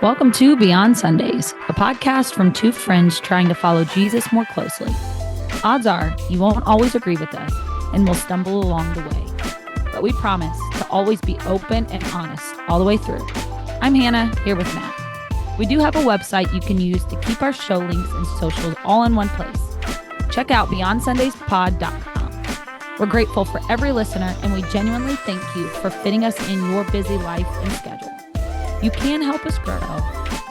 Welcome to Beyond Sundays, a podcast from two friends trying to follow Jesus more closely. Odds are you won't always agree with us and will stumble along the way, but we promise to always be open and honest all the way through. I'm Hannah, here with Matt. We do have a website you can use to keep our show links and socials all in one place. Check out beyondsundays.pod.com. We're grateful for every listener, and we genuinely thank you for fitting us in your busy life and schedule. You can help us grow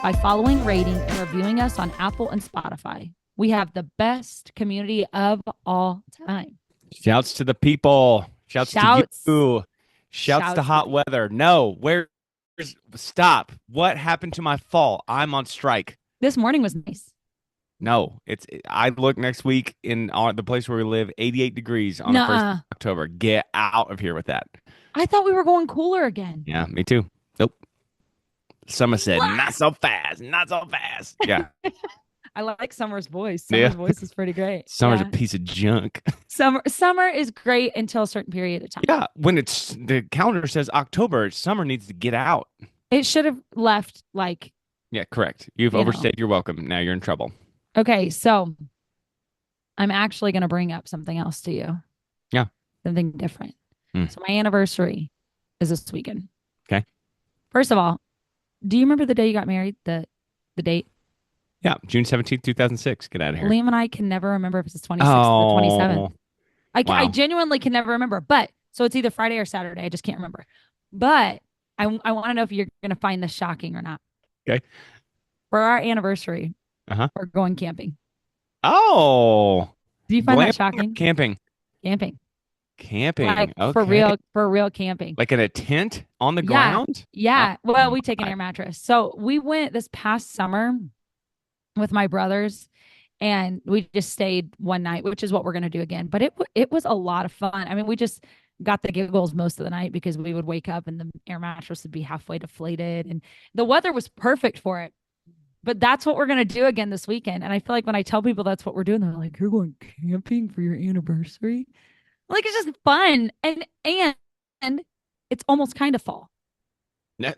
by following, rating, and reviewing us on Apple and Spotify. We have the best community of all time. Shouts to the people. Shouts to you. Shouts to hot weather. No, stop. What happened to my fall? I'm on strike. This morning was nice. No, I look next week in the place where we live, 88 degrees on the 1st of October. Get out of here with that. I thought we were going cooler again. Yeah, me too. Nope. Summer said, not so fast, not so fast. Yeah. I like Summer's voice. Summer's voice is pretty great. Summer's a piece of junk. Summer is great until a certain period of time. Yeah, when the calendar says October, summer needs to get out. It should have left Yeah, correct. You've overstayed your welcome. Now you're in trouble. Okay, so I'm actually going to bring up something else to you. Yeah. Something different. So my anniversary is this weekend. Okay. First of all, do you remember the day you got married? The date? Yeah, June 17th, 2006. Get out of here. Liam and I can never remember if it's the 26th or the 27th. Wow. I genuinely can never remember. So it's either Friday or Saturday. I just can't remember. But I want to know if you're going to find this shocking or not. Okay. For our anniversary, we're going camping. Oh. Do you find that shocking? Camping. Camping. Okay. For real camping. Like in a tent on the ground? Yeah. Well, we take an air mattress. So we went this past summer with my brothers, and we just stayed one night, which is what we're going to do again. But it was a lot of fun. I mean, we just got the giggles most of the night because we would wake up and the air mattress would be halfway deflated, and the weather was perfect for it. But that's what we're going to do again this weekend. And I feel like when I tell people that's what we're doing, they're like, "You're going camping for your anniversary?" Like, it's just fun. And it's almost kind of fall.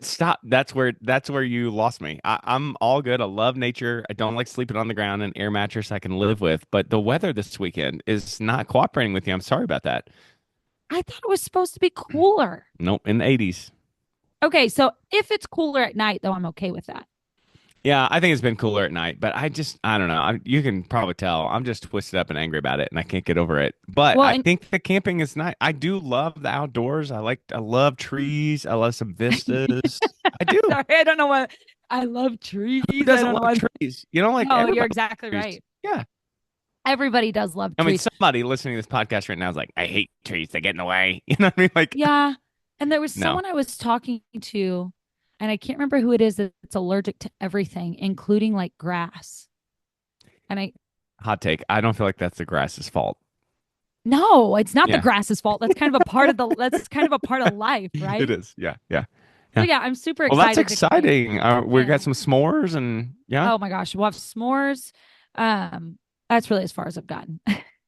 Stop. That's where you lost me. I'm all good. I love nature. I don't like sleeping on the ground. An air mattress I can live with. But the weather this weekend is not cooperating with you. I'm sorry about that. I thought it was supposed to be cooler. Nope, in the 80s. Okay, so if it's cooler at night, though, I'm okay with that. Yeah, I think it's been cooler at night, but I don't know. You can probably tell. I'm just twisted up and angry about it, and I can't get over it. But I think the camping is nice. I do love the outdoors. I love trees. I love some vistas. I do. Sorry, I don't know what. I love trees. Who doesn't love trees? You know, like, oh, you're exactly right. Yeah. Everybody does love trees. I mean, somebody listening to this podcast right now is like, I hate trees. They get in the way. You know what I mean? Like, yeah. And there was someone I was talking to, and I can't remember who it is that's allergic to everything, including like grass. And hot take. I don't feel like that's the grass's fault. No, it's not the grass's fault. That's kind of a part of life, right? It is. Yeah. So yeah, I'm super excited. Well, that's exciting. We got some s'mores and Oh my gosh, we'll have s'mores. That's really as far as I've gotten.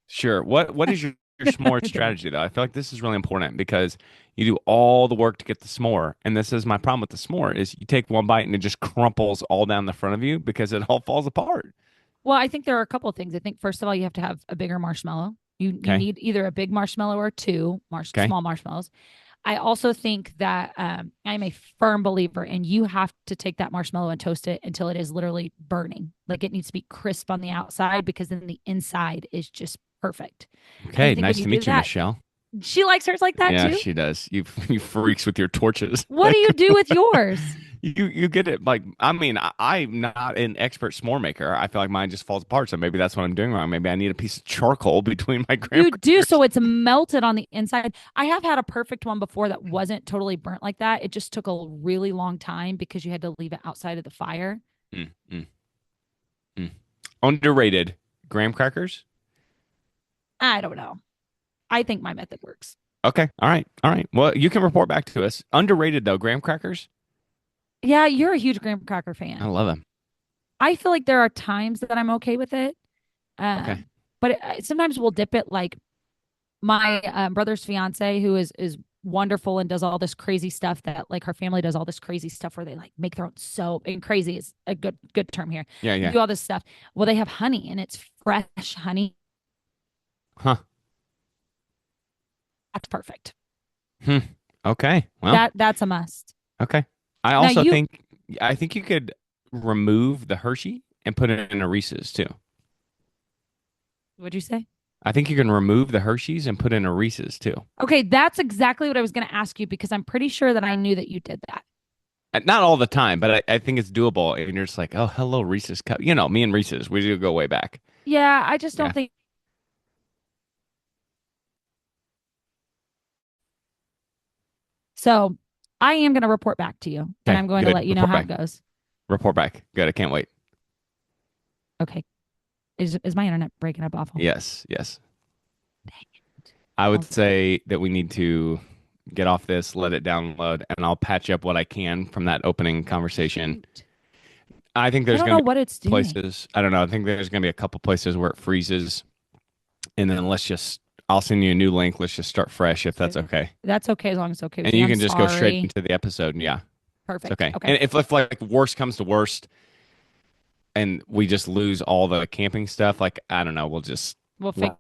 Sure. What is your s'more strategy though? I feel like this is really important because you do all the work to get the s'more, and this is my problem with the s'more is you take one bite and it just crumples all down the front of you because it all falls apart. Well, I think there are a couple of things. I think first of all, you have to have a bigger marshmallow. You need either a big marshmallow or two small marshmallows. I also think that I'm a firm believer in you have to take that marshmallow and toast it until it is literally burning. Like, it needs to be crisp on the outside because then the inside is just perfect. Okay, nice to meet you, Michelle. She likes hers like that too? Yeah, she does. You freaks with your torches. What do you do with yours? You get it like, I mean, I'm not an expert s'more maker. I feel like mine just falls apart. So maybe that's what I'm doing wrong. Maybe I need a piece of charcoal between my graham You do, so it's melted on the inside. I have had a perfect one before that wasn't totally burnt like that. It just took a really long time because you had to leave it outside of the fire. Underrated graham crackers? I don't know. I think my method works. Okay. All right. Well, you can report back to us. Underrated though, graham crackers? Yeah, you're a huge graham cracker fan. I love them. I feel like there are times that I'm okay with it. But sometimes we'll dip it. Like my brother's fiance, who is wonderful and does all this crazy stuff that like her family does all this crazy stuff where they like make their own soap, and crazy is a good term here. Yeah, They yeah. do all this stuff. Well, they have honey and it's fresh honey. Huh. That's perfect. Hmm. Okay. Well, That's a must. okay. I Now also you think I think you could remove the Hershey and put it in a Reese's too. What'd you say? I think you can remove the Hershey's and put in a Reese's too. Okay, that's exactly what I was going to ask you because I'm pretty sure that I knew that you did that. Not all the time, but I think it's doable. And you're just like, oh, hello, Reese's cup. You know, me and Reese's, we do go way back. Yeah, I just don't Yeah. think so. I am going to report back to you and Okay. I'm going to Good. let you know Report how it back. goes. Report back. Good. I can't wait. Okay. Is my internet breaking up awful? Yes. Yes. Dang it. I would Well, say that we need to get off this, let it download, and I'll patch up what I can from that opening conversation. shoot. I think I there's don't going know to be what it's doing. places. I don't know. I think there's going to be a couple places where it freezes, and then I'll send you a new link. Let's just start fresh if that's okay. That's okay as long as it's okay with And you. you I'm can just go straight sorry. into the episode. And yeah, it's Perfect. okay. Okay. And if like worst comes to worst, and we just lose all the camping stuff, like I don't know, We'll run figure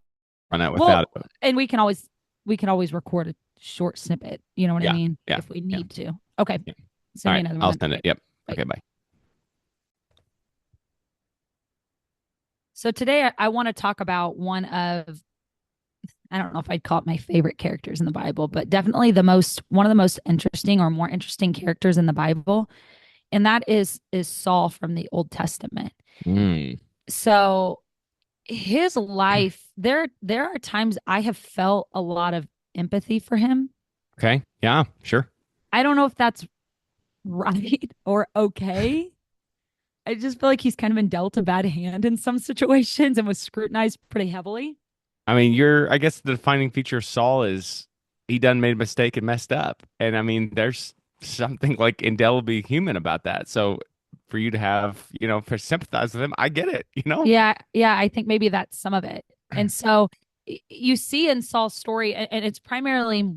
out well, without it. and we can always record a short snippet. You know what I Yeah, mean? yeah, If we yeah, need to. Okay. yeah. All Send me right, another I'll one. send it. Okay. Yep. Bye. Okay, bye. So today I want to talk about I don't know if I'd call it my favorite characters in the Bible, but definitely one of the most interesting or more interesting characters in the Bible, and that is Saul from the Old Testament. Mm. So his life, there are times I have felt a lot of empathy for him. Okay. Yeah. Sure. I don't know if that's right or okay. I just feel like he's kind of been dealt a bad hand in some situations and was scrutinized pretty heavily. I mean, I guess the defining feature of Saul is he done made a mistake and messed up. And I mean, there's something like indelibly human about that. So for you to have, for sympathize with him, I get it, you know? Yeah, yeah, I think maybe that's some of it. And so you see in Saul's story, and it's primarily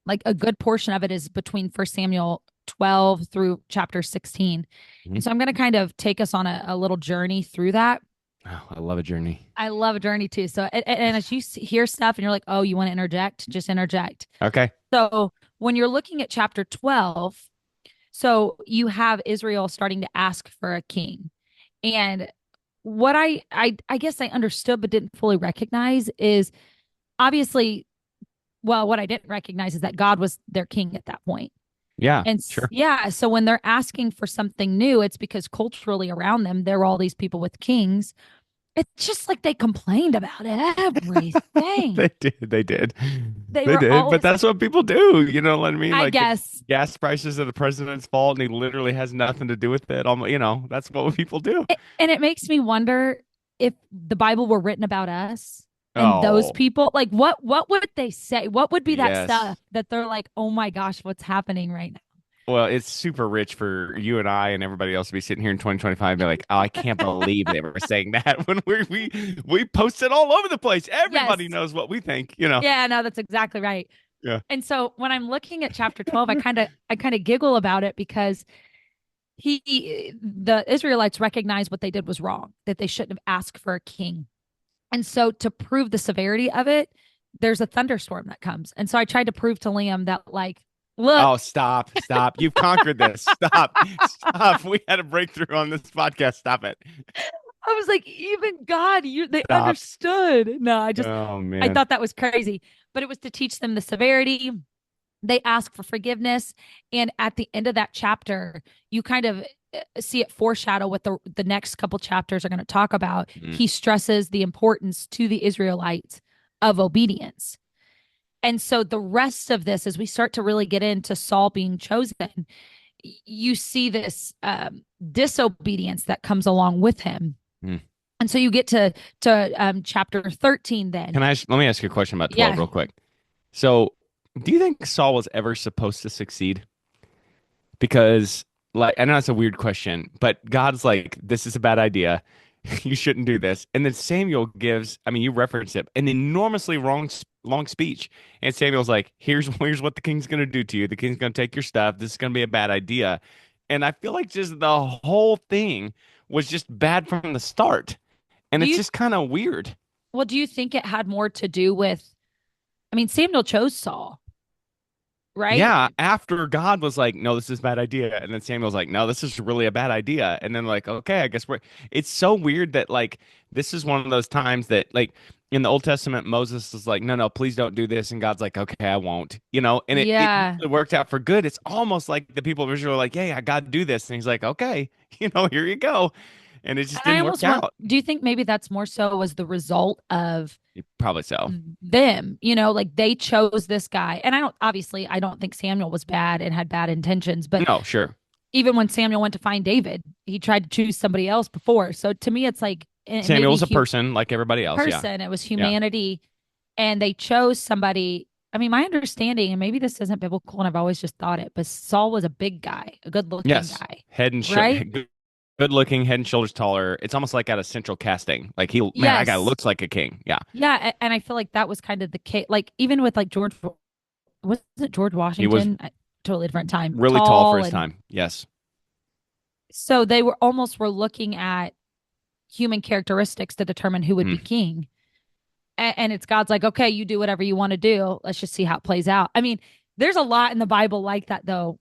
like a good portion of it is between First Samuel 12 through chapter 16. And Mhm. so I'm going to kind of take us on a little journey through that. Oh, I love a journey. I love a journey too. So, and as you hear stuff and you're like, oh, you want to interject, just interject. Okay. So when you're looking at chapter 12, so you have Israel starting to ask for a king. And what I guess I understood but didn't fully recognize is obviously, well, what I didn't recognize is that God was their king at that point. Yeah, And sure. yeah, so when they're asking for something new, it's because culturally around them, there are all these people with kings. It's just like they complained about everything. They did. They did. They They were did. But always, that's what people do. You know what I mean? I Like the guess, gas prices are the president's fault and he literally has nothing to do with it. That's what people do. and it makes me wonder if the Bible were written about us and those Oh, people, like what would they say? What would be that yes. stuff that they're like, oh my gosh, what's happening right Well, it's super rich for you and I and everybody else to be sitting here in 2025 and be like, oh, I can't believe they were saying that when we post it all over the place. now? Everybody Yes. knows what we think. Yeah, no, that's exactly right. Yeah. And so when I'm looking at chapter 12, I kind of giggle about it because the Israelites recognized what they did was wrong, that they shouldn't have asked for a king. And so to prove the severity of it, there's a thunderstorm that comes. And so I tried to prove to Liam that like, look, Oh, stop, stop. You've conquered this. Stop, stop. We had a breakthrough on this podcast. Stop it. I was like, even God, they Stop. understood. No, Oh, I man. thought that was crazy. But it was to teach them the severity. They ask for forgiveness. And at the end of that chapter, you kind of see it foreshadow what the next couple chapters are going to talk about. Mm. He stresses the importance to the Israelites of obedience. And so the rest of this, as we start to really get into Saul being chosen, you see this disobedience that comes along with him. Mm. And so you get to chapter 13 then. Let me ask you a question about 12 Yeah. real quick. So, do you think Saul was ever supposed to succeed? Because, like, I know it's a weird question, but God's like, this is a bad idea. You shouldn't do this. And then Samuel gives, I mean, you reference it, an enormously wrong long speech. And Samuel's like, here's what the king's gonna do to you. The king's gonna take your stuff. This is gonna be a bad idea. And I feel like just the whole thing was just bad from the start. And Do it's you, just kind of weird. well, do you think it had more to do with, I mean, Samuel chose Saul, right? Yeah, after God was like, no, this is a bad idea. And then Samuel's like, no, this is really a bad idea. And then like, okay, I guess it's so weird that like this is one of those times that like in the Old Testament, Moses is like, no, no, please don't do this. And God's like, okay, I won't, and it Yeah. usually worked out for good. It's almost like the people of Israel are like, yeah, I got to do this. And he's like, okay, here you go. And it just And I didn't work almost want, out. do you think maybe that's more so as the result of Probably so. them, like they chose this guy. And I don't think Samuel was bad and had bad intentions, but No, sure. even when Samuel went to find David, he tried to choose somebody else before. So to me, it's like maybe Samuel's a person like everybody else. Yeah. person, it was Yeah. humanity, and they chose somebody. I mean, my understanding, and maybe this isn't biblical, and I've always just thought it, but Saul was a big guy, a good looking Yes. guy, Head and right? good looking, head and shoulders taller. It's almost like at a central casting. Like man, that guy Yes. looks like a king. Yeah. Yeah. And I feel like that was kind of the case. Like, even with like was it George He was Washington? Totally different time. really tall for Tall. his And time. Yes. so they were looking at human characteristics to determine who would be Mm, king. And it's God's like, okay, you do whatever you want to do. Let's just see how it plays out. I mean, there's a lot in the Bible like that, though.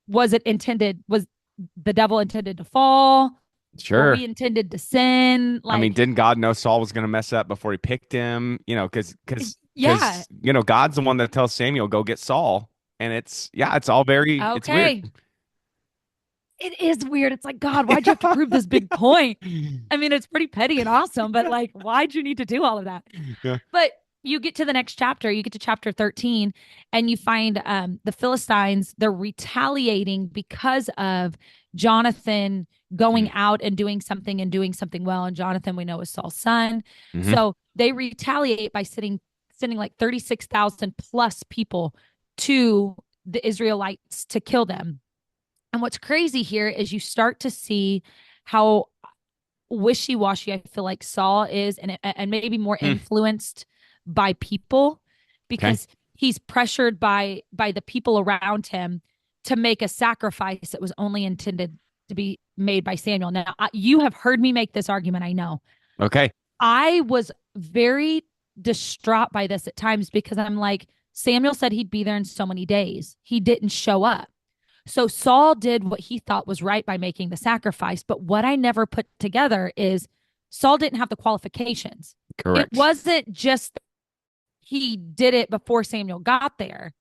Was the devil intended to fall? Were sure. we intended to sin? I mean, Like, didn't God know Saul was going to mess up before he picked him? yeah, God's the one that tells Samuel go get Saul, and it's all it's weird. okay. It is weird. It's like, God, why'd you have to prove this big point? I mean, it's pretty petty and awesome, but like, why'd you need to do all of that? Yeah. But you get to the next chapter, you get to chapter 13, and you find the Philistines, they're retaliating because of Jonathan going Mm. out and doing something well. And Jonathan, we know, is Saul's son. Hmm. So they retaliate by sending like 36,000 plus people to the Israelites to kill them. And what's crazy here is you start to see how wishy-washy I feel like Saul is, and maybe more Hmm. influenced by people, Okay. because he's pressured by the people around him to make a sacrifice that was only intended to be made by Samuel. Now, you have heard me make this argument, I know. Okay. I was very distraught by this at times because I'm like, Samuel said he'd be there in so many days. He didn't show up. So Saul did what he thought was right by making the sacrifice. But what I never put together is Saul didn't have the qualifications. It Correct. wasn't just he did it before Samuel got there.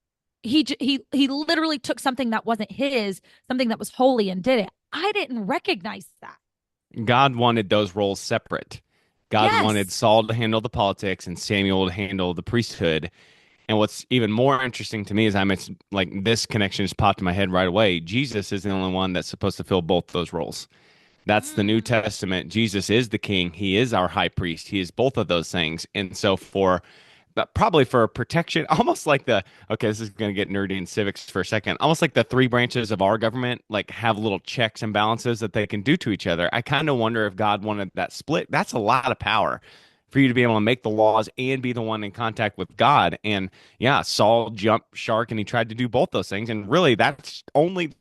He literally took something that wasn't his, something that was holy, and did it. I didn't recognize that. God wanted those roles separate. God wanted Yes. Saul to handle the politics and Samuel to handle the priesthood. And what's even more interesting to me is like this connection just popped in my head right away. Jesus is the only one that's supposed to fill both those roles. That's the New Mm. Testament. Jesus is the king. He is our high priest. He is both of those things. And so probably for protection, almost like okay, this is going to get nerdy in civics for a second, almost like the three branches of our government, like have little checks and balances that they can do to each other. I kind of wonder if God wanted that split. That's a lot of power for you to be able to make the laws and be the one in contact with God. And yeah, Saul jumped shark and he tried to do both those things. And really, that's only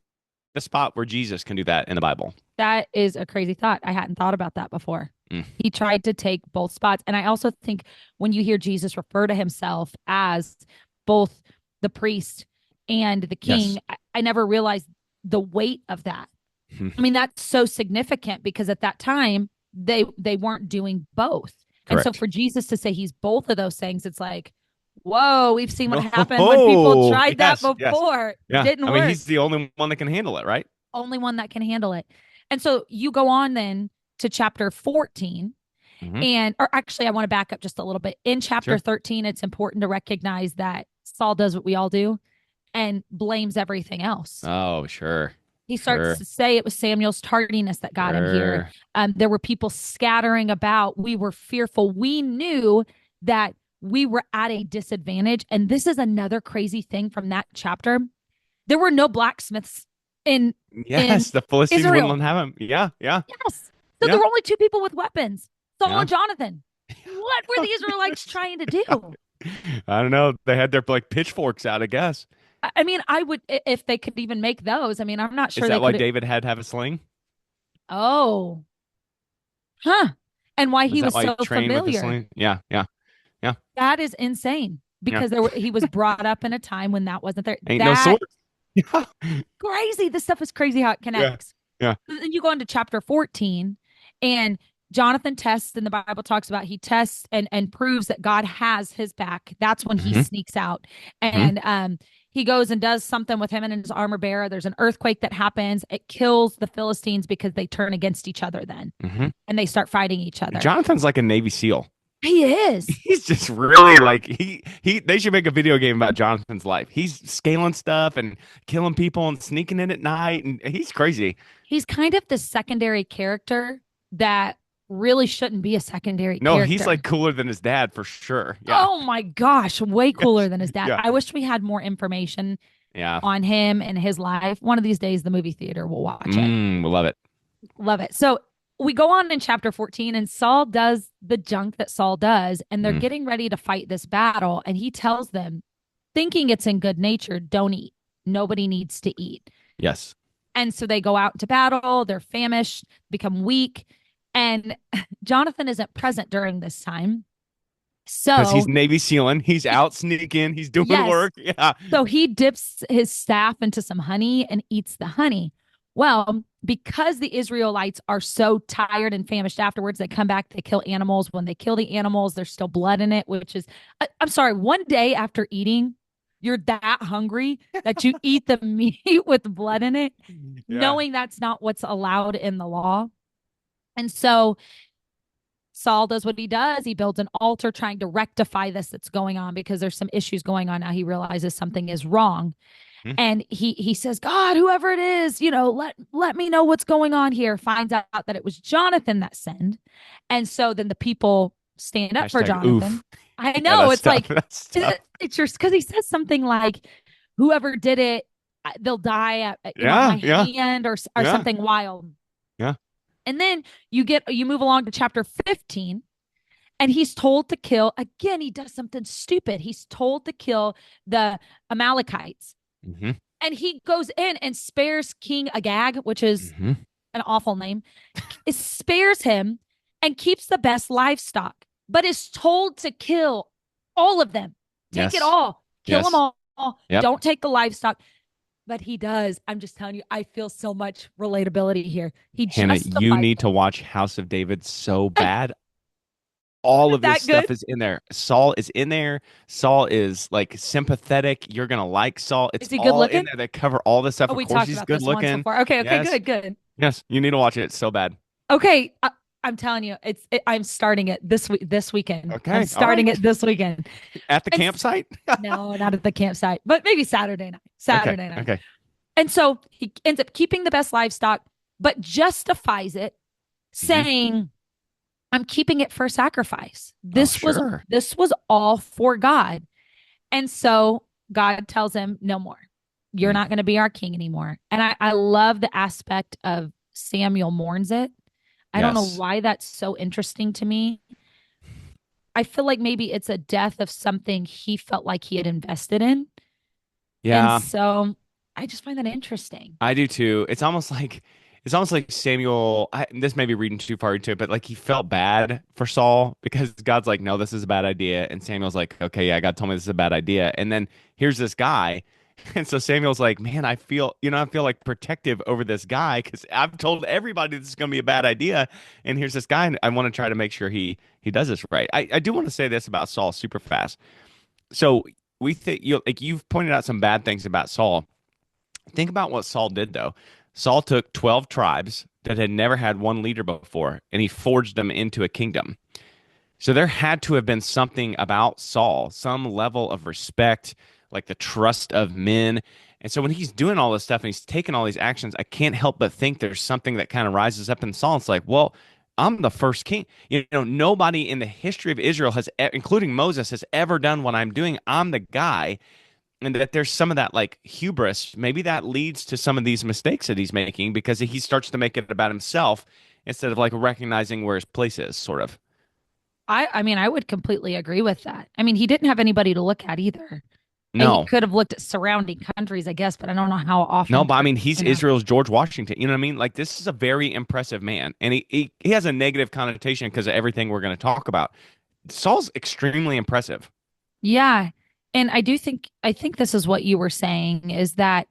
the spot where Jesus can do that in the Bible. That is a crazy thought. I hadn't thought about that before. Mm. He tried to take both spots. And I also think when you hear Jesus refer to himself as both the priest and the Yes. king, I never realized the weight of that. Hmm. I mean, that's so significant because at that time they weren't doing both. And so Correct. for Jesus to say he's both of those things, it's like, whoa, we've seen what happened when people Oh, tried that yes, yes. before. Yeah. Didn't I mean, work. he's the only one that can handle it, right? Only one that can handle it. And so you go on then to chapter 14. Hmm. Or actually, I want to back up just a little bit. In chapter Sure. 13, it's important to recognize that Saul does what we all do and blames everything else. Oh, sure. He Sure. starts to say it was Samuel's tardiness that got him here. Sure. There were people scattering about. We were fearful. We knew that we were at a disadvantage. And this is another crazy thing from that chapter. There were no blacksmiths in Yes, the Philistines Israel. wouldn't have him. Yeah, yeah, Yes. So yeah, there were only two people with weapons, Saul yeah. and Jonathan. What were the Israelites trying to do? I don't know. They had their like pitchforks out, I guess. I mean, I would if they could even make those. I mean, I'm not Is sure they that why could. David had to have a sling? Oh, huh. And why Is he that was why he so trained with a familiar. sling? Yeah, yeah, yeah, That is insane yeah. because he was brought up in a time when that wasn't there. Ain't no That swords. Yeah, crazy. This stuff is crazy how it yeah, connects. yeah. Then you go into chapter 14 and Jonathan tests, and the Bible talks about he tests and proves that God has his back. That's when he Hmm. sneaks out. Hmm. And he goes and does something with him and his armor bearer. There's an earthquake that happens. It kills the Philistines because they turn against each other then Hmm. and they start fighting each other. Jonathan's like a Navy SEAL. He is. He's just really like he they should make a video game about Jonathan's life. He's scaling stuff and killing people and sneaking in at night and he's crazy. He's kind of the secondary character that really shouldn't be a secondary No, he's character. like cooler than his dad for sure. Yeah. Oh my gosh, way Yes. cooler than his dad. Yeah. I wish we had more information Yeah. on him and his life. One of these days, the movie theater will watch it. We love it. Love it. So we go on in chapter 14, and Saul does the junk that Saul does, and they're Mm. getting ready to fight this battle. And he tells them, thinking it's in good nature, don't eat. Nobody needs to eat. Yes. And so they go out into battle, they're famished, become weak. And Jonathan isn't present during this time. Because he's So, Navy SEAling. He's out sneaking. He's doing yes. work. Yeah. So he dips his staff into some honey and eats the honey. Well, because the Israelites are so tired and famished afterwards, they come back, they kill animals. When they kill the animals, there's still blood in it, which is, I'm sorry, one day after eating, you're that hungry that you eat the meat with blood in it, Yeah. knowing that's not what's allowed in the law. And so Saul does what he does. He builds an altar trying to rectify this that's going on because there's some issues going on now. He realizes something is wrong. Hmm. And he says, God, whoever it is, let me know what's going on here. Finds out that it was Jonathan that sinned. And so then the people stand up for Hashtag oof. Jonathan. I Yeah, know. that's It's tough. like, That's tough. it's just because he says something like, whoever did it, they'll die at Yeah, my yeah, hand or yeah, something wild. yeah. And then you move along to chapter 15 and he's told to kill again. He does something stupid. He's told to kill the Amalekites, Hmm. and he goes in and spares King Agag, which is Hmm. an awful name. It spares him and keeps the best livestock, but is told to kill all of them. Take it Yes. all, kill them Yes. all. Yep. Don't take the livestock. But he does. I'm just telling you, I feel so much relatability here. He Hannah, you justifies need to watch House of David so bad. All of this that good. stuff is in there. Saul is in there. Saul is like sympathetic. You're gonna like Saul. It's Is he good all in looking? there. They cover all this stuff. Oh, Of we course, talked he's about good this once looking. before. Okay, okay, Yes. good, good. Yes. You need to watch it. It's so bad. Okay, I'm telling you, I'm starting it this weekend. I'm Okay. All right. starting it this weekend. At the And campsite? no, not at the campsite, but maybe Saturday night. Okay. Saturday night. Okay. And so he ends up keeping the best livestock, but justifies it, Hmm. saying, "I'm keeping it for sacrifice. Oh, This was sure. this was all for God." And so God tells him, "No more. You're Mm. not going to be our king anymore." And I love the aspect of Samuel mourns it. I don't know Yes. why that's so interesting to me. I feel like maybe it's a death of something he felt like he had invested in. And Yeah. so I just find that interesting. I do too. It's almost like Samuel. This may be reading too far into it, but like he felt bad for Saul because God's like, no, this is a bad idea, and Samuel's like, okay, yeah, God told me this is a bad idea, and then here's this guy, and so Samuel's like, man, I feel like protective over this guy because I've told everybody this is going to be a bad idea, and here's this guy, and I want to try to make sure he does this right. I do want to say this about Saul super fast. So we think you've pointed out some bad things about Saul. Think about what Saul did, though. Saul took 12 tribes that had never had one leader before, and he forged them into a kingdom. So there had to have been something about Saul, some level of respect, like the trust of men. And so when he's doing all this stuff and he's taking all these actions, I can't help but think there's something that kind of rises up in Saul. It's like, well, I'm the first king. Nobody in the history of Israel has, including Moses, has ever done what I'm doing. I'm the guy, and that there's some of that like hubris. Maybe that leads to some of these mistakes that he's making because he starts to make it about himself instead of like recognizing where his place is, sort of. I mean, I would completely agree with that. I mean, he didn't have anybody to look at either. And he No, could have looked at surrounding countries, I guess, but I don't know how no, often, but I mean, he's you know. Israel's George Washington. You know what I mean? Like, this is a very impressive man, and he has a negative connotation because of everything we're going to talk about. Saul's extremely impressive. Yeah. And I think this is what you were saying is that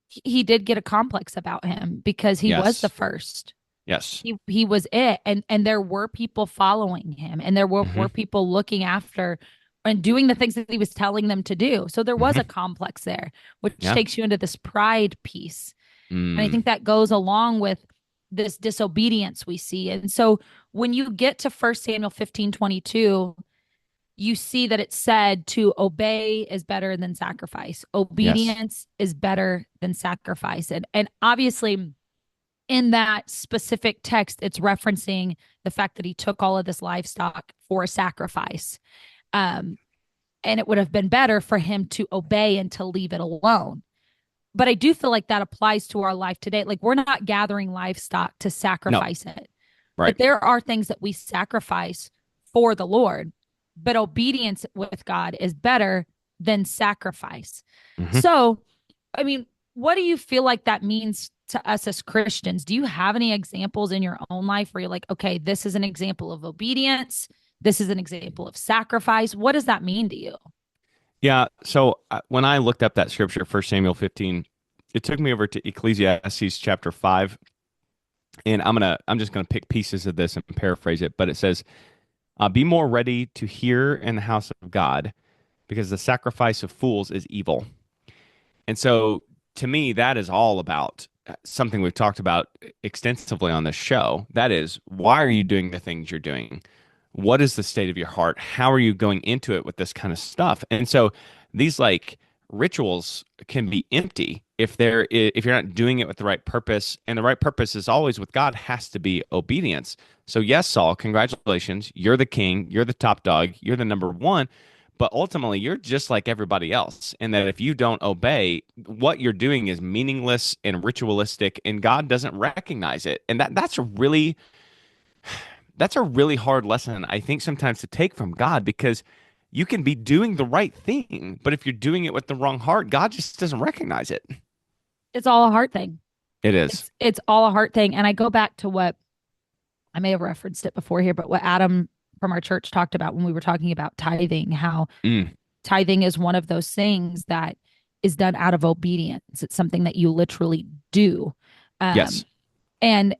he did get a complex about him because he was the Yes, first. yes, He was it, and there were people following him, and there were hmm people looking after and doing the things that he was telling them to do. So there was a hmm complex there, which yeah. takes you into this pride piece. And I Mm. think that goes along with this disobedience we see. And so when you get to 1 Samuel 15:22, you see that it said to obey is better than sacrifice. Yes. Obedience is better than sacrifice. And obviously in that specific text, it's referencing the fact that he took all of this livestock for a sacrifice. Um, and it would have been better for him to obey and to leave it alone. But I do feel like that applies to our life today. Like we're not gathering livestock to No. sacrifice it, Right. but there are things that we sacrifice for the Lord. But obedience with God is better than sacrifice. hmm So, I mean, what do you feel like that means to us as Christians? Do you have any examples in your own life where you're like, okay, this is an example of obedience? This is an example of sacrifice. What does that mean to you? Yeah. So when I looked up that scripture, 1 Samuel 15, it took me over to Ecclesiastes chapter 5, and I'm just gonna pick pieces of this and paraphrase it, but it says, "Be more ready to hear in the house of God, because the sacrifice of fools is evil." And so to me, that is all about something we've talked about extensively on this show. That is, why are you doing the things you're doing? What is the state of your heart? How are you going into it with this kind of stuff? And so these like rituals can be empty if you're not doing it with the right purpose. And the right purpose is always with God has to be obedience. So yes, Saul, congratulations. You're the king, you're the top dog, you're the number one. But ultimately, you're just like everybody else, and that if you don't obey, what you're doing is meaningless and ritualistic, and God doesn't recognize it. And that's a really hard lesson, I think, sometimes to take from God because you can be doing the right thing, but if you're doing it with the wrong heart, God just doesn't recognize it. It's all a heart thing. It is. It's all a heart thing. And I go back to what I may have referenced it before here, but what Adam from our church talked about when we were talking about tithing, how Mm, tithing is one of those things that is done out of obedience. It's something that you literally do. yes. Um, and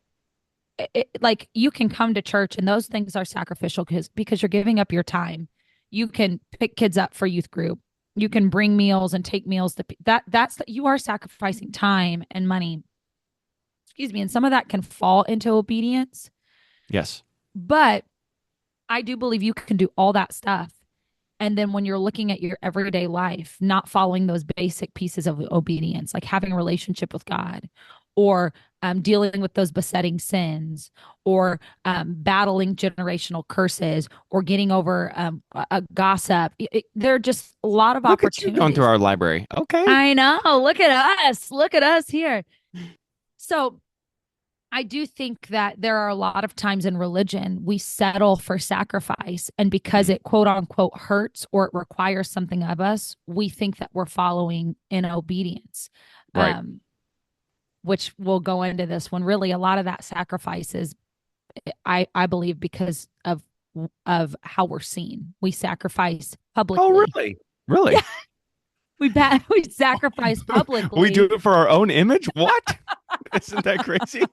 like you can come to church and those things are sacrificial because you're giving up your time. You can pick kids up for youth group. You can bring meals and take meals to that's you are sacrificing time and money. Excuse me. And some of that can fall into obedience. Yes. But I do believe you can do all that stuff. And then when you're looking at your everyday life, not following those basic pieces of obedience, like having a relationship with God or dealing with those besetting sins or battling generational curses or getting over a gossip, there are just a lot of Look at you going through opportunities. our library. Okay. I know. Look at us. Look at us here. So I do think that there are a lot of times in religion we settle for sacrifice. And because Mm, it quote unquote hurts or it requires something of us, we think that we're following in obedience, right. um, which we'll go into this when really a lot of that sacrifice is, I believe, because of how we're seen. We sacrifice Oh, publicly. really? Yeah, Really? we sacrifice We do publicly. it for our own image? What? Isn't that crazy?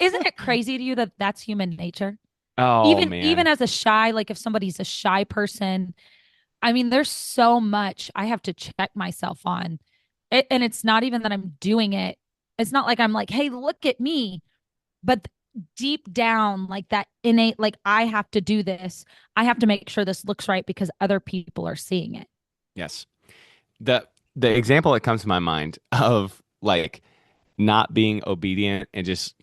Isn't it crazy to you that that's human nature? Oh Even man. as a shy, like if somebody's a shy person, I mean there's so much I have to check myself on it, and it's not even that I'm doing it. It's not like I'm like, hey, look at me, but deep down, like that innate, like I have to do this, I have to make sure this looks right because other people are seeing it. Yes. The the example that comes to my mind of like not being obedient and just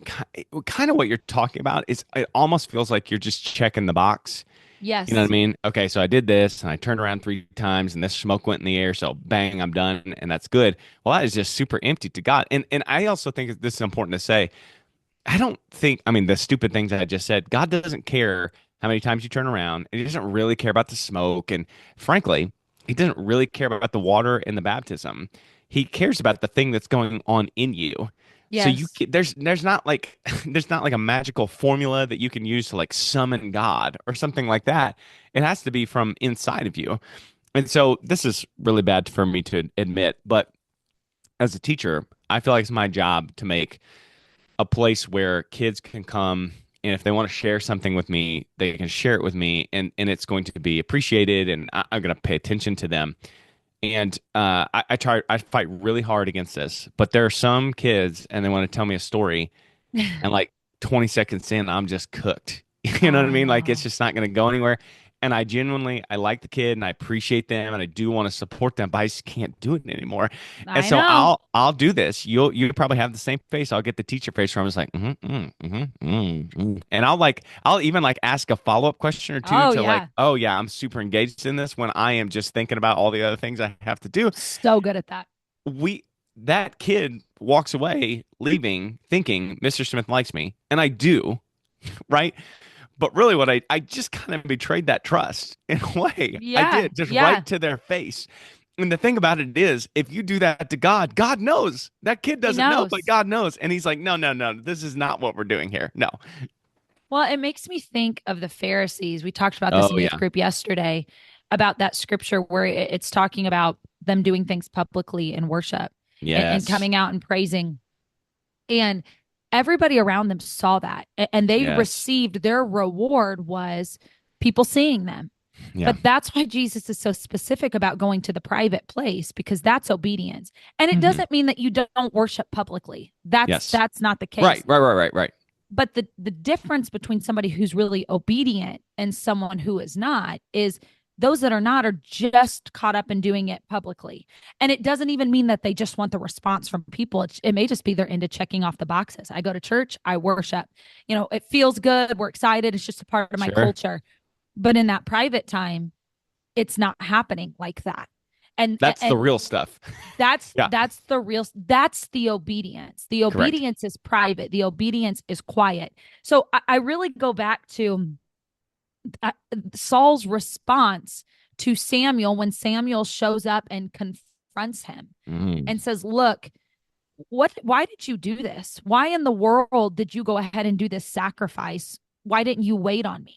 kind of what you're talking about is it almost feels like you're just checking the box. You know what I Yes. mean? Okay, so I did this and I turned around 3 times and this smoke went in the air, so bang, I'm done and that's good. Well, that is just super empty to God. And I also think this is important to say. I don't think, I mean, the stupid things I just said, God doesn't care how many times you turn around, and he doesn't really care about the smoke. And frankly, he doesn't really care about the water and the baptism. He cares about the thing that's going on in you. So Yes. there's not like there's not like a magical formula that you can use to like summon God or something like that. It has to be from inside of you. And so this is really bad for me to admit, but as a teacher, I feel like it's my job to make a place where kids can come, and if they want to share something with me, they can share it with me, and it's going to be appreciated, and I'm going to pay attention to them. And I fight really hard against this, but there are some kids, and they want to tell me a story, and like 20 seconds in, I'm just cooked. You know Oh, what I I mean? Like it's know. just not going to go anywhere. And I genuinely, I like the kid and I appreciate them and I do want to support them, but I just can't do it anymore. And I so know. I'll do this. You'll probably have the same face. I'll get the teacher face where I'm just like, and I'll even like ask a follow-up question or two Oh, to like, yeah. oh yeah, I'm super engaged in this when I am just thinking about all the other things I have to do. So good at that. we that kid walks away leaving thinking Mr. Smith likes me, and I do, right? But really what I just kind of betrayed that trust in a way. I Yeah. did, just Yeah. right to their face. And the thing about it is, if you do that to God, God knows. That kid He doesn't know, but knows. God knows. And he's like, no, no, no, this is not what we're doing here. No. Well, it makes me think of the Pharisees. We talked about this Oh in youth yeah. group yesterday about that scripture where it's talking about them doing things publicly in worship and Yes. coming out and praising. And everybody around them saw that and they Yes. received their reward was people seeing them. Yeah. But that's why Jesus is so specific about going to the private place because that's obedience. And it Hmm. doesn't mean that you don't worship publicly. That's Yes. that's not the Right. case. Right. Right. Right. Right. But the difference between somebody who's really obedient and someone who is not is those that are not are just caught up in doing it publicly. And it doesn't even mean that they just want the response from people. It may just be they're into checking off the boxes. I go to church, I worship. It feels good. We're excited. It's just a part of my Sure. culture. But in that private time, it's not happening like that. And That's the and real stuff. that's Yeah. that's the real that's the obedience. The Correct. obedience is private. The obedience is quiet. So I really go back to Saul's response to Samuel when Samuel shows up and confronts him Mm. and says, "Look, why did you do this? Why in the world did you go ahead and do this sacrifice? Why didn't you wait on me?"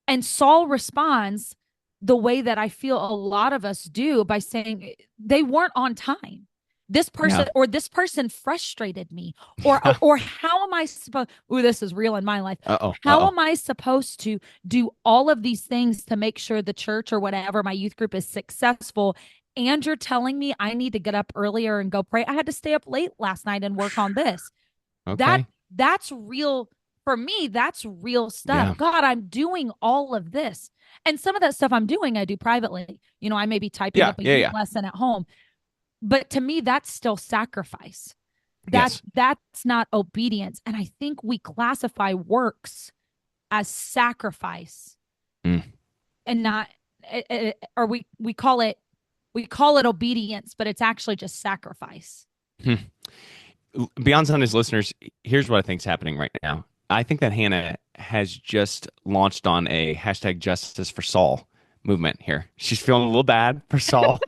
And Saul responds the way that I feel a lot of us do by saying they weren't on time. Yeah. This person frustrated me or how am I supposed this is real in my life. Uh-oh. How Uh-oh. am I supposed to do all of these things to make sure the church or whatever my youth group is successful and you're telling me I need to get up earlier and go pray? I had to stay up late last night and work on this. that Okay. that's real for me. That's real stuff. Yeah. God, I'm doing all of this. And some of that stuff I'm doing, I do privately. I may be typing Yeah. up a Yeah. youth Yeah. lesson at home, but to me, that's still sacrifice. Yes. That's not obedience. And I think we classify works as sacrifice Mm. and not, or we call it obedience, but it's actually just sacrifice. Hmm. Beyond Sundays listeners, here's what I think is happening right now. I think that Hannah has just launched on a hashtag justice for Saul movement here. She's feeling a little bad for Saul.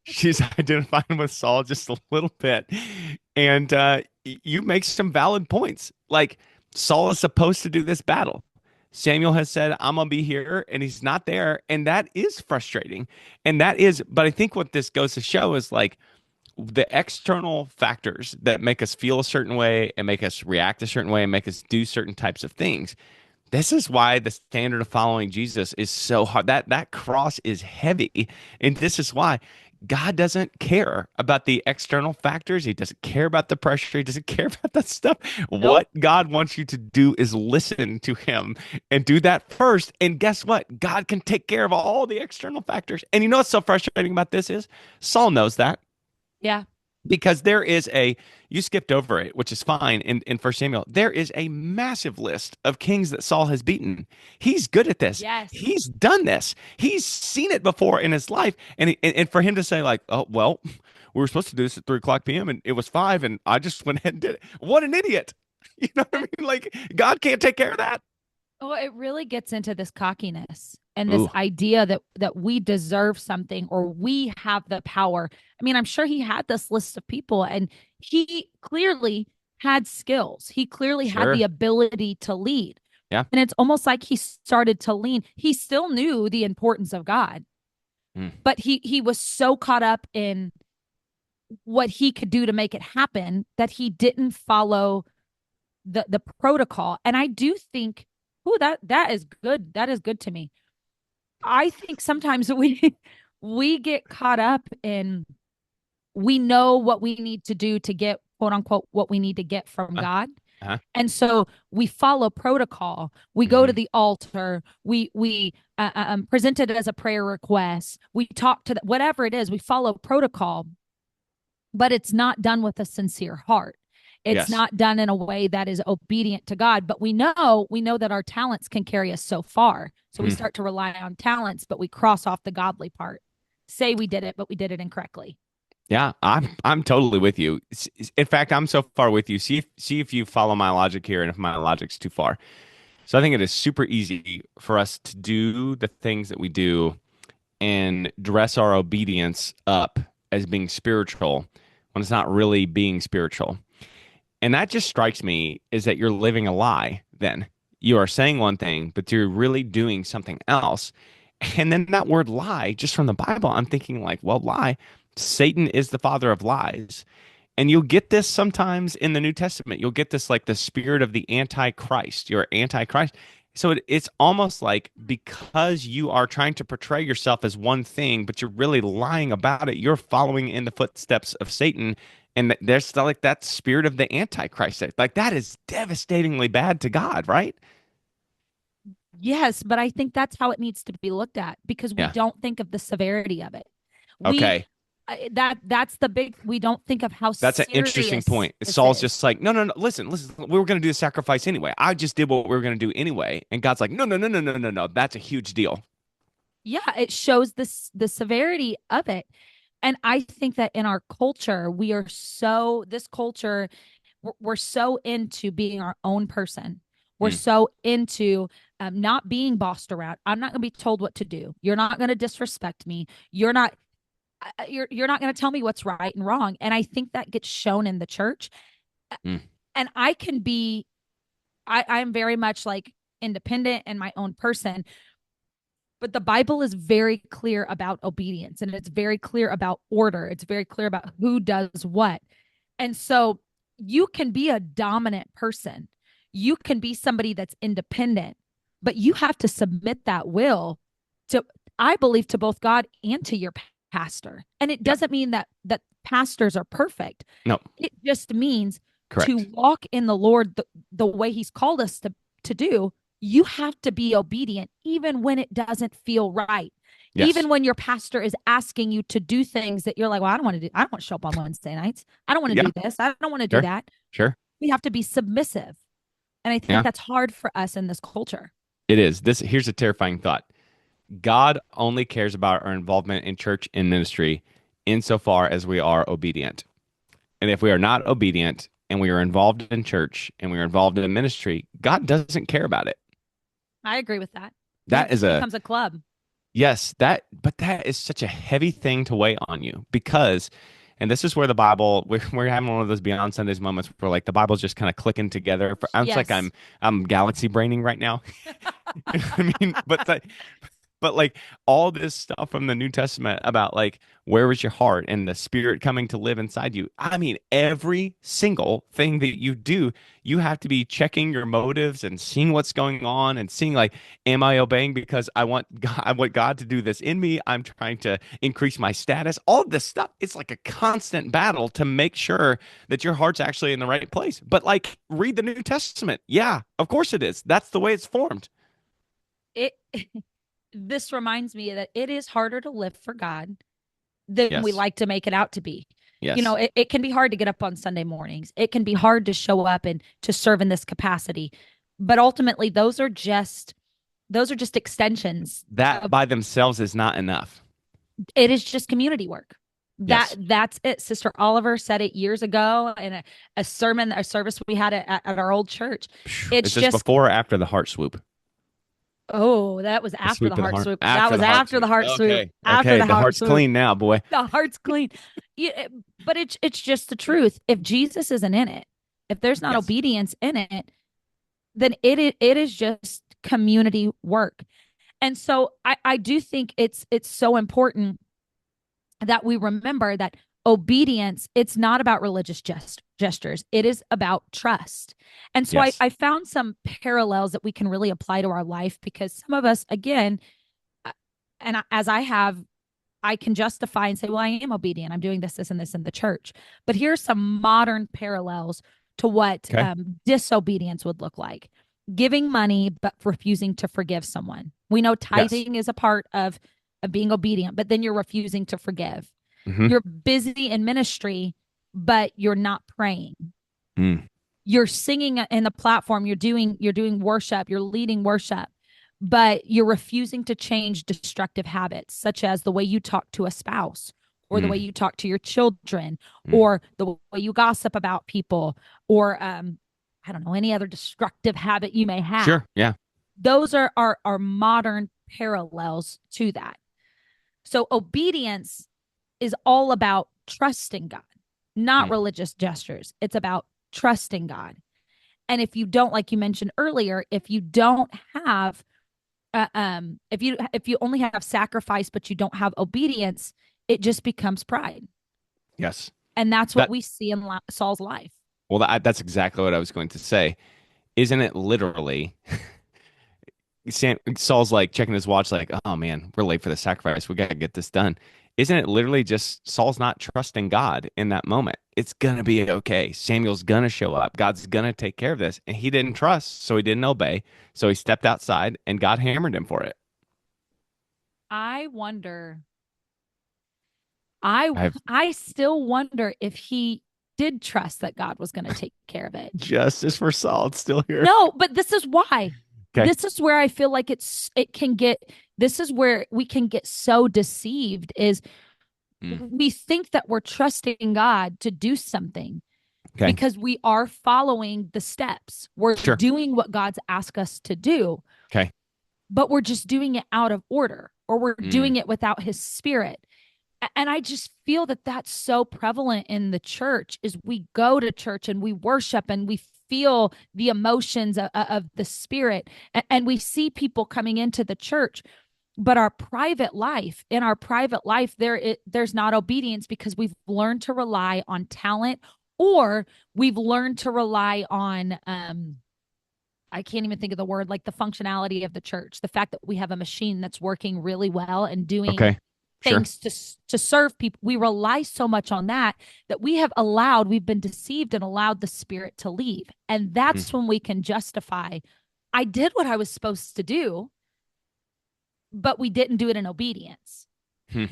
She's identifying with Saul just a little bit. And you make some valid points. Like Saul is supposed to do this battle. Samuel has said, I'm going to be here, and he's not there. And that is frustrating. But I think what this goes to show is like, the external factors that make us feel a certain way and make us react a certain way and make us do certain types of things. This is why the standard of following Jesus is so hard. That cross is heavy. And this is why God doesn't care about the external factors. He doesn't care about the pressure. He doesn't care about that stuff. Nope. What God wants you to do is listen to him and do that first. And guess what? God can take care of all the external factors. And you know what's so frustrating about this is Saul knows that Yeah. because you skipped over it, which is fine in 1 Samuel. There is a massive list of kings that Saul has beaten. He's good at this. Yes. He's done this. He's seen it before in his life. And for him to say like, oh, well, we were supposed to do this at 3 o'clock p.m. and it was 5 and I just went ahead and did it. What an idiot. You know what I mean? Like God can't take care of that. Well, it really gets into this cockiness and this Ooh, idea that we deserve something or we have the power. I mean, I'm sure he had this list of people and he clearly had skills. He clearly had the sure. ability to lead. Yeah. And it's almost like he started to lean. He still knew the importance of God, Mm. but he was so caught up in what he could do to make it happen that he didn't follow the protocol. And I do think, oh, that is good. That is good to me. I think sometimes we get caught up in we know what we need to do to get quote unquote what we need to get from Uh, God. uh-huh. And so we follow protocol. We go Hmm. to the altar. We present it as a prayer request. We talk to whatever it is. We follow protocol, but it's not done with a sincere heart. It's Yes. not done in a way that is obedient to God. But we know that our talents can carry us so far. So we Mm. start to rely on talents, but we cross off the godly part. Say we did it, but we did it incorrectly. Yeah, I'm totally with you. In fact, I'm so far with you. See if you follow my logic here and if my logic's too far. So I think it is super easy for us to do the things that we do and dress our obedience up as being spiritual when it's not really being spiritual. And that just strikes me is that you're living a lie then. You are saying one thing, but you're really doing something else. And then that word lie, just from the Bible, I'm thinking like, well, lie. Satan is the father of lies. And you'll get this sometimes in the New Testament. You'll get this like the spirit of the Antichrist. You're Antichrist. So it's almost like because you are trying to portray yourself as one thing, but you're really lying about it, you're following in the footsteps of Satan. And there's still like that spirit of the Antichrist. Like that is devastatingly bad to God, right? Yes, but I think that's how it needs to be looked at because we Yeah. don't think of the severity of it. We Okay. that's the big we don't think of how That's an interesting serious point. this Saul's is. just like, no, no, no. Listen, listen. We were going to do the sacrifice anyway. I just did what we were going to do anyway. And God's like, no, no, no, no, no, no, no. That's a huge deal. Yeah, it shows the severity of it. And I think that in our culture, we are so this culture we're so into being our own person. We're Mm, so into not being bossed around. I'm not going to be told what to do. You're not going to disrespect me. You're not going to tell me what's right and wrong. And I think that gets shown in the church. mm, And I can be I'm very much like independent and my own person, but the Bible is very clear about obedience and it's very clear about order. It's very clear about who does what. And so you can be a dominant person. You can be somebody that's independent, but you have to submit that will to, I believe, to both God and to your pastor. And it yeah. doesn't mean that pastors are perfect. No, It just means to correct. walk in the Lord the way he's called us to do. You have to be obedient even when it doesn't feel right. Yes. Even when your pastor is asking you to do things that you're like, well, I don't want to show up on Wednesday nights. I don't want to Yeah. do this. I don't want to do Sure. that. Sure. We have to be submissive. And I think Yeah. that's hard for us in this culture. It is. Here's a terrifying thought. God only cares about our involvement in church and ministry insofar as we are obedient. And if we are not obedient and we are involved in church and we are involved in ministry, God doesn't care about it. I agree with that. It That is just a becomes a club. yes, but that is such a heavy thing to weigh on you because, and this is where the Bible, we're having one of those Beyond Sundays moments where like the Bible's just kind of clicking together. It's like Yes. I'm galaxy braining right now. I mean, but like all this stuff from the New Testament about like where is your heart and the spirit coming to live inside you. I mean, every single thing that you do, you have to be checking your motives and seeing what's going on and seeing like, am I obeying because I want God to do this in me? I'm trying to increase my status. All this stuff, it's like a constant battle to make sure that your heart's actually in the right place. But like read the New Testament. Yeah, of course it is. That's the way it's formed. It this reminds me that it is harder to live for God than we Yes. like to make it out to be. Yes. It can be hard to get up on Sunday mornings. It can be hard to show up and to serve in this capacity. But ultimately, those are just extensions That of by themselves is not enough. it is just community work. Yes. That's it. Sister Oliver said it years ago in a sermon, a service we had at our old church. Is It's this just before or after the heart swoop? Oh, that was A after sweep the of the heart heart swoop. That after was the heart after the sweep. heart swoop. Okay. After Okay. the The heart heart's swoop. clean now, boy. The heart's clean. Yeah, but it's just the truth. If Jesus isn't in it, if there's not Yes. obedience in it, then it is just community work. And so I do think it's so important that we remember that obedience, it's not about religious gestures. It is about trust. And so Yes. I found some parallels that we can really apply to our life because some of us, again, as I have, I can justify and say, well, I am obedient. I'm doing this, this, and this in the church. But here's some modern parallels to what Okay. disobedience would look like: giving money, but refusing to forgive someone. We know Yes. tithing is a part of being obedient, but then you're refusing to forgive. Mm-hmm. You're busy in ministry, but you're not praying. Mm. You're singing in the platform, you're doing worship, you're leading worship, but you're refusing to change destructive habits such as the way you talk to a spouse or the way Mm. you talk to your children Mm. or the way you gossip about people or I don't know, any other destructive habit you may have. Sure. Yeah. Those are modern parallels to that. So obedience is all about trusting God, not Mm. religious gestures. It's about trusting God. And if you don't, like you mentioned earlier, if you don't have, if you only have sacrifice but you don't have obedience, it just becomes pride, Yes. and that's what That, we see in Saul's life. well, that's exactly what I was going to say. Isn't it literally Saul's like checking his watch, like, oh man, we're late for the sacrifice. We got to get this done. Isn't it literally just Saul's not trusting God in that moment? It's going to be okay. Samuel's going to show up. God's going to take care of this. And he didn't trust, so he didn't obey. So he stepped outside and God hammered him for it. I wonder. I I have I still wonder if he did trust that God was going to take care of it. justice for Saul. It's still here. No, but this is why. Okay. This is where I feel like it can get, this is where we can get so deceived is Mm. we think that we're trusting God to do something Okay. because we are following the steps. We're Sure. doing what God's asked us to do, Okay. but we're just doing it out of order or we're Mm. doing it without his spirit. And I just feel that that's so prevalent in the church is we go to church and we worship and we feel the emotions of the spirit and we see people coming into the church, but our private life, in our private life, there's not obedience because we've learned to rely on talent, or we've learned to rely on I can't even think of the word, like the functionality of the church, the fact that we have a machine that's working really well and doing Okay. Sure. things to serve people. We rely so much on that that we've been deceived and allowed the spirit to leave. And Mm. that's when we can justify, I did what I was supposed to do, but we didn't do it in obedience. Hmm.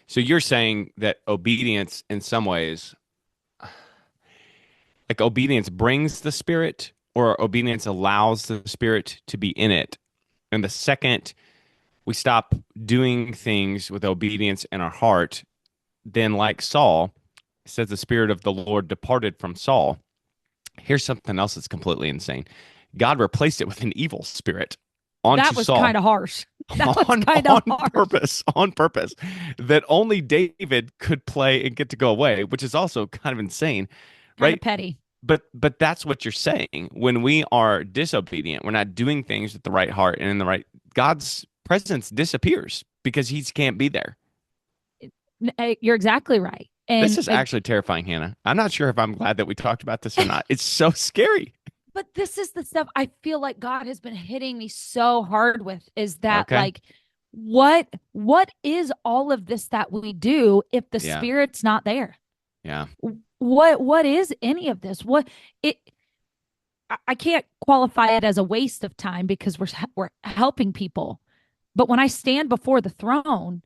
So you're saying that obedience in some ways, like obedience brings the spirit or obedience allows the spirit to be in it. And the second we stop doing things with obedience in our heart, then like Saul, it says the spirit of the Lord departed from Saul. Here's something else that's completely insane. God replaced it with an evil spirit That onto was kind Saul of harsh. That was on kind of on harsh, purpose, that only David could play and get to go away, which is also kind of insane, kind of right? petty. But that's what you're saying. When we are disobedient, we're not doing things with the right heart and in the right, God's presence disappears because he can't be there. You're exactly right. This And is actually terrifying, Hannah. I'm not sure if I'm glad that we talked about this or not. It's so scary. but this is the stuff I feel like God has been hitting me so hard with is that Okay. like what is all of this that we do if the Yeah. spirit's not there? Yeah. What is any of this? What it I can't qualify it as a waste of time because we're helping people. But when I stand before the throne,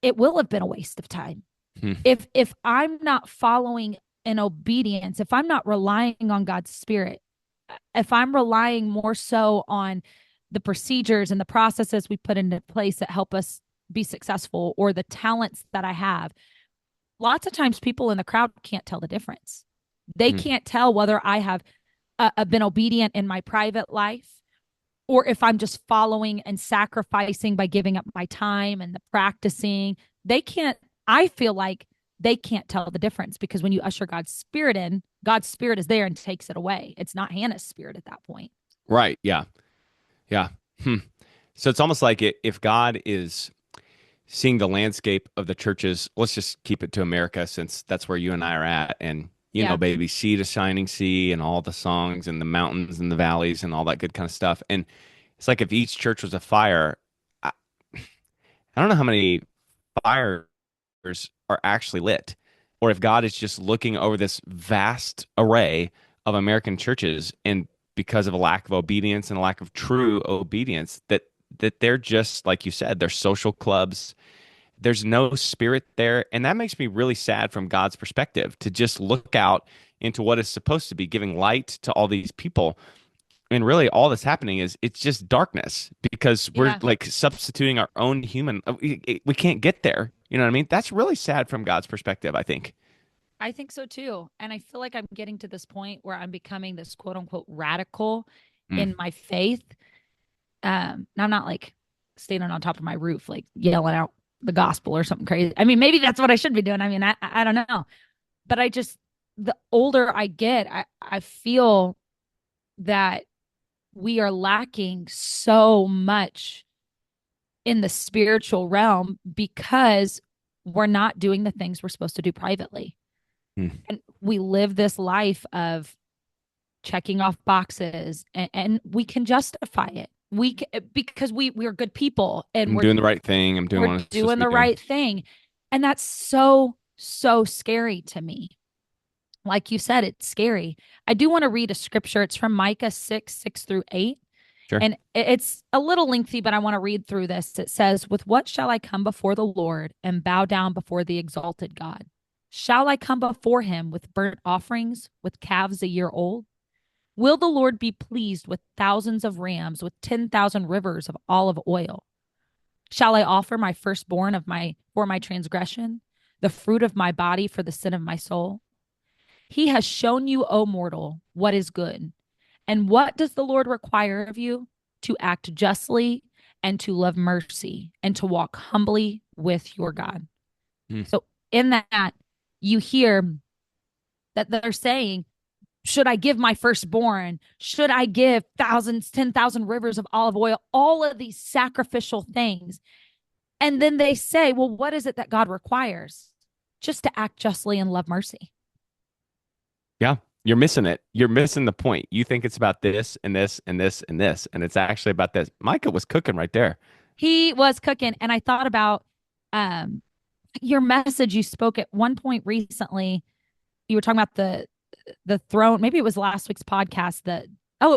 it will have been a waste of time. Hmm. If I'm not following in obedience, if I'm not relying on God's spirit, if I'm relying more so on the procedures and the processes we put into place that help us be successful or the talents that I have, lots of times people in the crowd can't tell the difference. They Hmm. can't tell whether I have been obedient in my private life or if I'm just following and sacrificing by giving up my time and the practicing. They can't, I feel like they can't tell the difference, because when you usher God's spirit in, God's spirit is there and takes it away. It's not Hannah's spirit at that point. Right. Yeah. Yeah. Hmm. So it's almost like if God is seeing the landscape of the churches, let's just keep it to America since that's where you and I are at. And, Yeah. baby, sea to shining sea and all the songs and the mountains and the valleys and all that good kind of stuff. And it's like if each church was a fire, I, I don't know how many fires are actually lit, or if God is just looking over this vast array of American churches, and because of a lack of obedience and a lack of true obedience, that they're just like you said, they're social clubs. There's no spirit there, and that makes me really sad from God's perspective to just look out into what is supposed to be giving light to all these people, and really all that's happening is it's just darkness because we're Yeah. like substituting our own human. We can't get there. You know what I mean? That's really sad from God's perspective, I think. I think so too. And I feel like I'm getting to this point where I'm becoming this quote unquote radical in Mm. my faith. And I'm not like standing on top of my roof, like yelling out the gospel or something crazy. I mean, maybe that's what I should be doing. I mean, I don't know. But I just, the older I get, I feel that we are lacking so much in the spiritual realm because we're not doing the things we're supposed to do privately. Mm. And we live this life of checking off boxes, and we can justify it. Because we're good people and I'm we're doing the right thing. I'm doing we're what I'm supposed doing to be the doing. right thing. And that's so scary to me. Like you said, it's scary. I do want to read a scripture. It's from Micah 6:6-8. Sure. And it's a little lengthy, but I want to read through this. It says, "With what shall I come before the Lord and bow down before the exalted God? Shall I come before him with burnt offerings, with calves a year old? Will the Lord be pleased with thousands of rams, with 10,000 rivers of olive oil? Shall I offer my firstborn of my for my transgression, the fruit of my body for the sin of my soul? He has shown you, O mortal, what is good. And what does the Lord require of you? To act justly and to love mercy and to walk humbly with your God." Mm. So in that, you hear that they're saying, should I give my firstborn? Should I give thousands, 10,000 rivers of olive oil? All of these sacrificial things. And then they say, well, what is it that God requires? Just to act justly and love mercy. Yeah. You're missing it. You're missing the point. You think it's about this and this and this and this, and it's actually about this. Micah was cooking right there. He was cooking. And I thought about um, your message you spoke at one point recently. You were talking about the throne. Maybe it was last week's podcast. It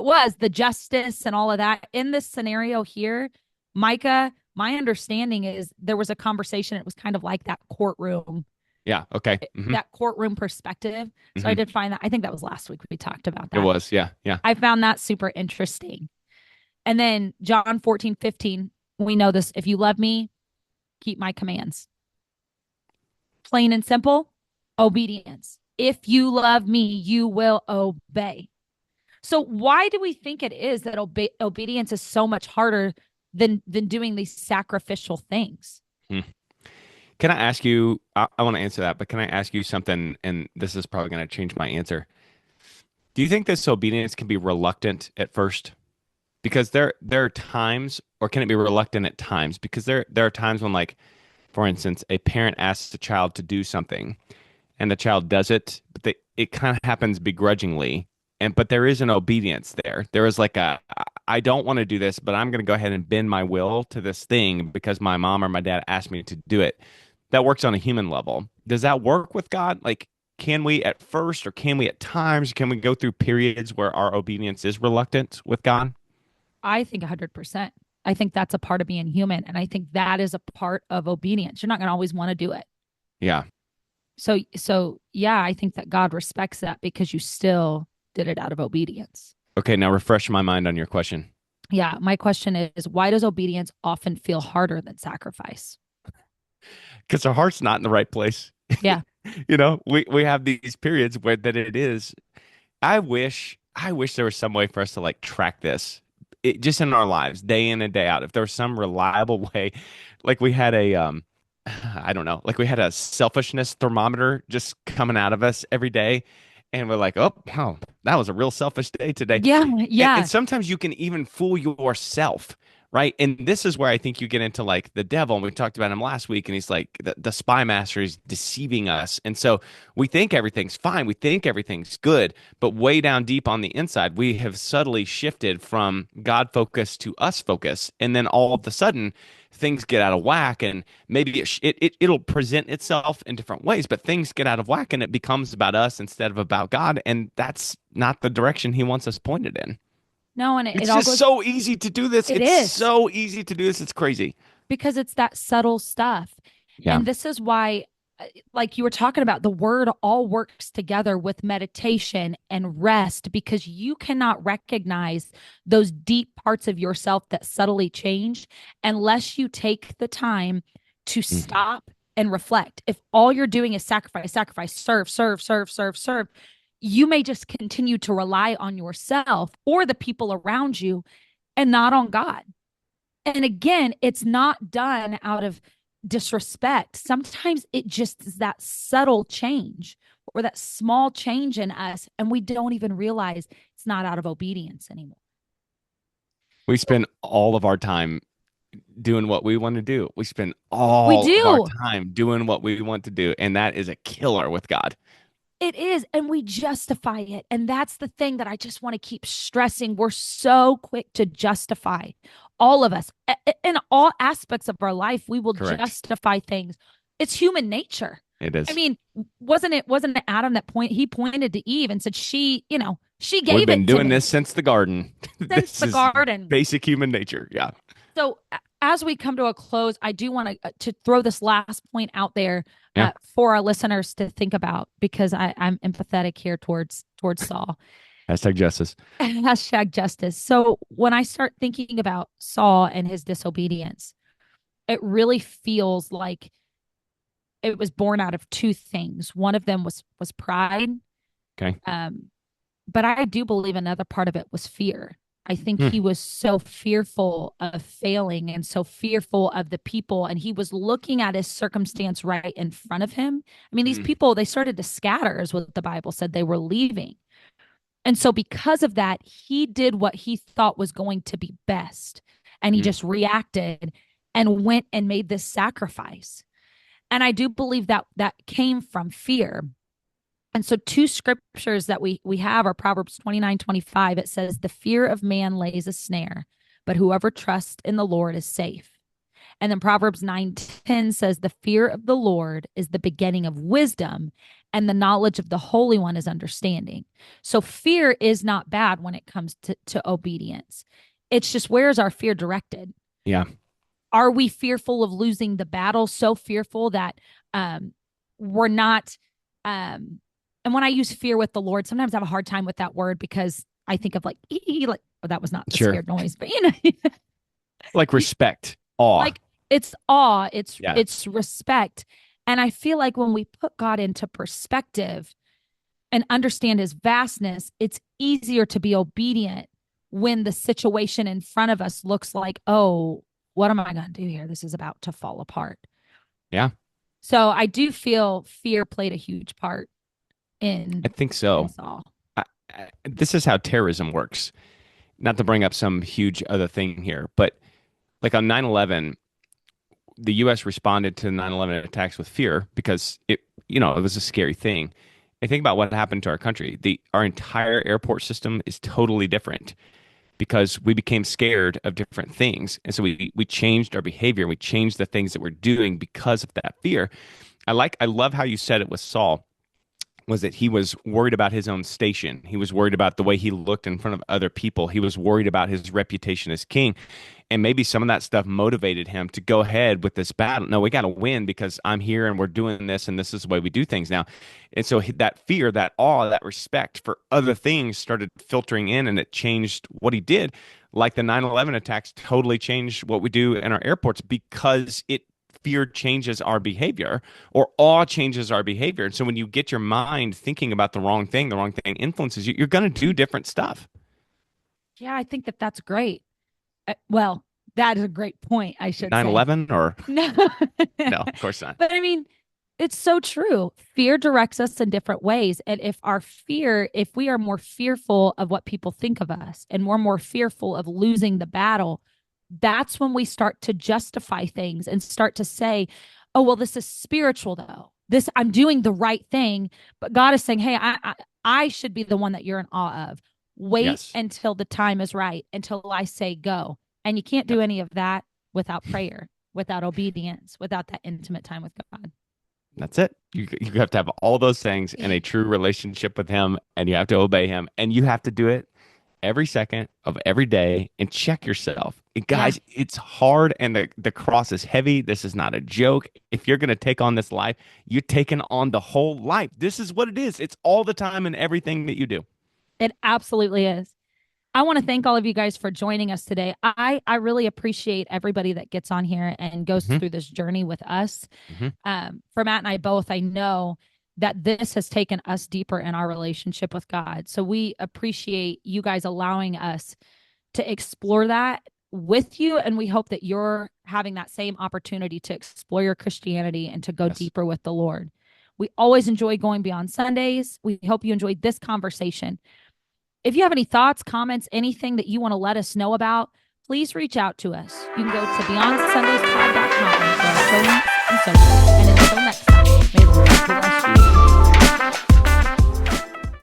was the justice and all of that. In this scenario here, Micah, my understanding is there was a conversation. It was kind of like that courtroom, Yeah. Okay. that courtroom perspective. So I Hmm. did find that. I think that was last week we talked about It that. was. Yeah. Yeah. I found that super interesting. And then John 14:15, we know this. If you love me, keep my commands. Plain and simple, obedience. If you love me, you will obey. So why do we think it is that obedience is so much harder than doing these sacrificial things? Hmm. Can I ask you? I want to answer that, but can I ask you something? And this is probably going to change my answer. Do you think this obedience can be reluctant at first? Because there are times, or can it be reluctant at times? Because there are times when, like, for instance, a parent asks a child to do something, and the child does it, but it kind of happens begrudgingly, and but there is an obedience there. There is like I don't want to do this, but I'm going to go ahead and bend my will to this thing because my mom or my dad asked me to do it. That works on a human level. Does that work with God? Like, can we at first, or can we at times, can we go through periods where our obedience is reluctant with God? I think 100%. I think that's a part of being human. And I think that is a part of obedience. You're not going to always want to do it. Yeah. So yeah, I think that God respects that because you still did it out of obedience. Okay, now refresh my mind on your question. Yeah, my question is, why does obedience often feel harder than sacrifice? Because our heart's not in the right place. Yeah. We have these periods where that it is. I wish there was some way for us to like track this. just in our lives, day in and day out, if there was some reliable way, like we had a I don't know, like we had a selfishness thermometer just coming out of us every day, and we're like, oh, wow, that was a real selfish day today. Yeah, And yeah. sometimes you can even fool yourself, right? And this is where I think you get into like the devil. And we talked about him last week, and he's like the spy master is deceiving us. And so we think everything's fine, we think everything's good, but way down deep on the inside, we have subtly shifted from God focus to us focus. And then all of a sudden, things get out of whack, and maybe it'll present itself in different ways, but things get out of whack and it becomes about us instead of about God, and that's not the direction he wants us pointed in. No, and it It's all just goes, so easy to do this. it It's is so easy to do this. It's crazy. because it's that subtle stuff. Yeah. And this is why, like you were talking about, the word all works together with meditation and rest because you cannot recognize those deep parts of yourself that subtly change unless you take the time to Mhm. stop and reflect. If all you're doing is sacrifice, sacrifice, serve, serve, serve, serve, serve, you may just continue to rely on yourself or the people around you and not on God. And again, it's not done out of disrespect. Sometimes it just is that subtle change or that small change in us, and we don't even realize it's not out of obedience anymore. We spend all of our time doing what we want to do. We spend We all of our do. time doing what we want to do. And that is a killer with God. It is. And we justify it. And that's the thing that I just want to keep stressing. We're so quick to justify all of us in all aspects of our life. We will Correct. justify things. It's human nature. It I is. mean, wasn't it Adam that he pointed to Eve and said, she We've gave been it to doing me this since the garden. since This the is garden. basic human nature. Yeah. So as we come to a close, I do want to throw this last point out there Yeah. for our listeners to think about because I'm empathetic here towards Saul. Hashtag justice. Hashtag justice. So when I start thinking about Saul and his disobedience, it really feels like it was born out of two things. One of them was pride, Okay. um, but I do believe another part of it was fear. I think Hmm. he was so fearful of failing and so fearful of the people, and he was looking at his circumstance right in front of him. I mean, these Hmm. people, they started to scatter, is what the Bible said. They were leaving. And so, because of that, he did what he thought was going to be best. And he Hmm. just reacted and went and made this sacrifice. And I do believe that that came from fear. And so two scriptures that we have are Proverbs 29:25. It says, the fear of man lays a snare, but whoever trusts in the Lord is safe. And then Proverbs 9:10 says, the fear of the Lord is the beginning of wisdom, and the knowledge of the Holy One is understanding. So fear is not bad when it comes to obedience. It's just, where is our fear directed? Yeah. Are we fearful of losing the battle, so fearful that we're not and when I use fear with the Lord, sometimes I have a hard time with that word because I think of like, like, oh, that was not the Sure. scared noise, but you know, Like respect, awe. like it's awe, it's Yeah. it's respect. And I feel like when we put God into perspective and understand his vastness, it's easier to be obedient when the situation in front of us looks like, oh, what am I going to do here? This is about to fall apart. Yeah. So I do feel fear played a huge part I think so. in Saul. This is how terrorism works. Not to bring up some huge other thing here, but like on 9/11, the US responded to 9/11 attacks with fear because it was a scary thing. And think about what happened to our country. Our entire airport system is totally different because we became scared of different things. And so we changed our behavior. We changed the things that we're doing because of that fear. I love how you said it with Saul was that he was worried about his own station. He was worried about the way he looked in front of other people. He was worried about his reputation as king. And maybe some of that stuff motivated him to go ahead with this battle. No, we got to win because I'm here and we're doing this and this is the way we do things now. And so that fear, that awe, that respect for other things started filtering in and it changed what he did. Like the 9/11 attacks totally changed what we do in our airports because it fear changes our behavior or awe changes our behavior. And so when you get your mind thinking about the wrong thing influences you, you're going to do different stuff. Yeah, I think that that's great. Well, that is a great point, I should say. 9/11 or No. no, of course not. But I mean, it's so true. Fear directs us in different ways. And if we are more fearful of what people think of us and we're more fearful of losing the battle, that's when we start to justify things and start to say, oh, well, this is spiritual though. This, I'm doing the right thing. But God is saying, hey, I should be the one that you're in awe of. Wait Yes. until the time is right, until I say go. And you can't do any of that without prayer, without obedience, without that intimate time with God. That's it. You have to have all those things in a true relationship with him, and you have to obey him, and you have to do it every second of every day and check yourself. And Yeah. guys, it's hard and the cross is heavy. This is not a joke. If you're going to take on this life, you're taking on the whole life. This is what it is. It's all the time and everything that you do. It absolutely is. I want to thank all of you guys for joining us today. I really appreciate everybody that gets on here and goes hmm through this journey with us. hmm For Matt and I both, I know that this has taken us deeper in our relationship with God. So we appreciate you guys allowing us to explore that with you. And we hope that you're having that same opportunity to explore your Christianity and to go Yes. deeper with the Lord. We always enjoy going beyond Sundays. We hope you enjoyed this conversation. If you have any thoughts, comments, anything that you want to let us know about, please reach out to us. You can go to beyondsundays.com for our show notes and so forth. And until next time, may the Lord bless you.